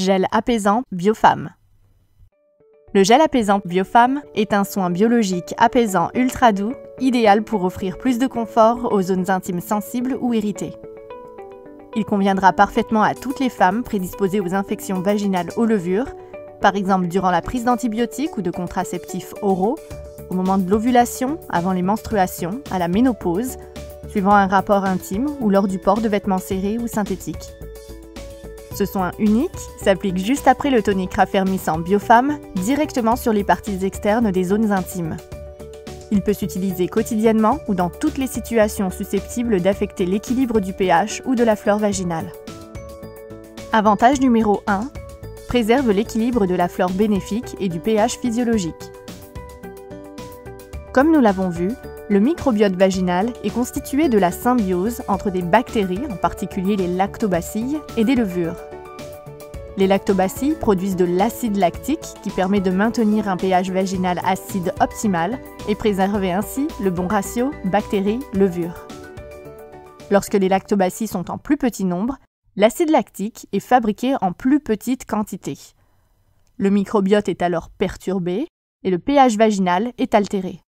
Gel apaisant Biofemme. Le gel apaisant Biofemme est un soin biologique apaisant ultra doux, idéal pour offrir plus de confort aux zones intimes sensibles ou irritées. Il conviendra parfaitement à toutes les femmes prédisposées aux infections vaginales aux levures, par exemple durant la prise d'antibiotiques ou de contraceptifs oraux, au moment de l'ovulation, avant les menstruations, à la ménopause, suivant un rapport intime ou lors du port de vêtements serrés ou synthétiques. Ce soin unique s'applique juste après le tonique raffermissant Biofemme, directement sur les parties externes des zones intimes. Il peut s'utiliser quotidiennement ou dans toutes les situations susceptibles d'affecter l'équilibre du pH ou de la flore vaginale. Avantage numéro 1. Préserve l'équilibre de la flore bénéfique et du pH physiologique. Comme nous l'avons vu, le microbiote vaginal est constitué de la symbiose entre des bactéries, en particulier les lactobacilles, et des levures. Les lactobacilles produisent de l'acide lactique qui permet de maintenir un pH vaginal acide optimal et préserver ainsi le bon ratio bactéries-levures. Lorsque les lactobacilles sont en plus petit nombre, l'acide lactique est fabriqué en plus petite quantité. Le microbiote est alors perturbé et le pH vaginal est altéré.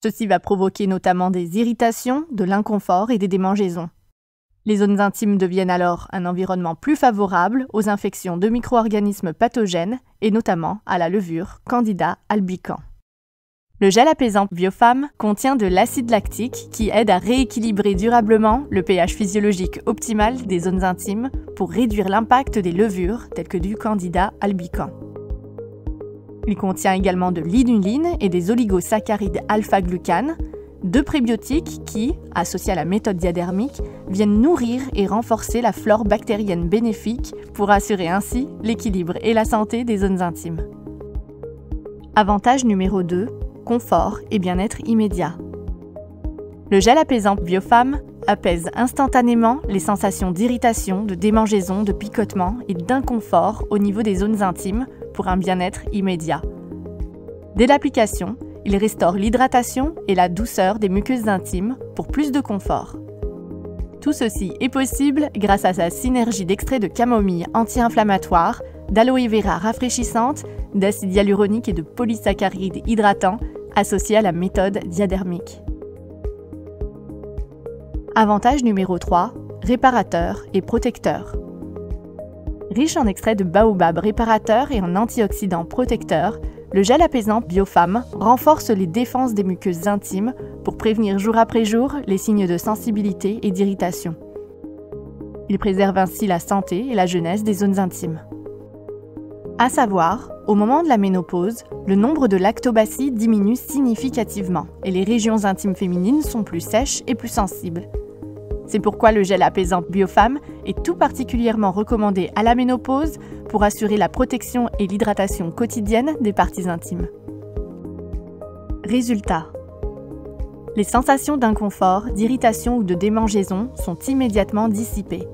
Ceci va provoquer notamment des irritations, de l'inconfort et des démangeaisons. Les zones intimes deviennent alors un environnement plus favorable aux infections de micro-organismes pathogènes et notamment à la levure Candida albicans. Le gel apaisant Biofemme contient de l'acide lactique qui aide à rééquilibrer durablement le pH physiologique optimal des zones intimes pour réduire l'impact des levures telles que du Candida albicans. Il contient également de l'inuline et des oligosaccharides alpha-glucanes, deux prébiotiques qui, associés à la méthode diadermique, viennent nourrir et renforcer la flore bactérienne bénéfique pour assurer ainsi l'équilibre et la santé des zones intimes. Avantage numéro 2, confort et bien-être immédiat. Le gel apaisant Biofemme apaise instantanément les sensations d'irritation, de démangeaison, de picotement et d'inconfort au niveau des zones intimes pour un bien-être immédiat. Dès l'application, il restaure l'hydratation et la douceur des muqueuses intimes pour plus de confort. Tout ceci est possible grâce à sa synergie d'extraits de camomille anti-inflammatoire, d'aloe vera rafraîchissante, d'acide hyaluronique et de polysaccharides hydratants associés à la méthode diadermique. Avantage numéro 3, réparateur et protecteur. Riche en extraits de baobab réparateur et en antioxydants protecteurs, le gel apaisant Biofemme renforce les défenses des muqueuses intimes pour prévenir jour après jour les signes de sensibilité et d'irritation. Il préserve ainsi la santé et la jeunesse des zones intimes. À savoir, au moment de la ménopause, le nombre de lactobacilles diminue significativement et les régions intimes féminines sont plus sèches et plus sensibles. C'est pourquoi le gel apaisant Biofemme est tout particulièrement recommandé à la ménopause pour assurer la protection et l'hydratation quotidienne des parties intimes. Résultat. Les sensations d'inconfort, d'irritation ou de démangeaison sont immédiatement dissipées.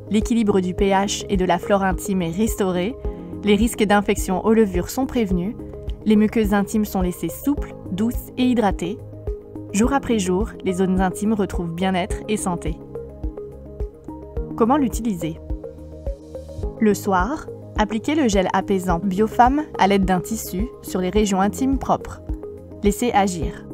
L'équilibre du pH et de la flore intime est restauré, les risques d'infection aux levures sont prévenus, les muqueuses intimes sont laissées souples, douces et hydratées. Jour après jour, les zones intimes retrouvent bien-être et santé. Comment l'utiliser? Le soir, appliquez le gel apaisant Biofemme à l'aide d'un tissu sur les régions intimes propres. Laissez agir.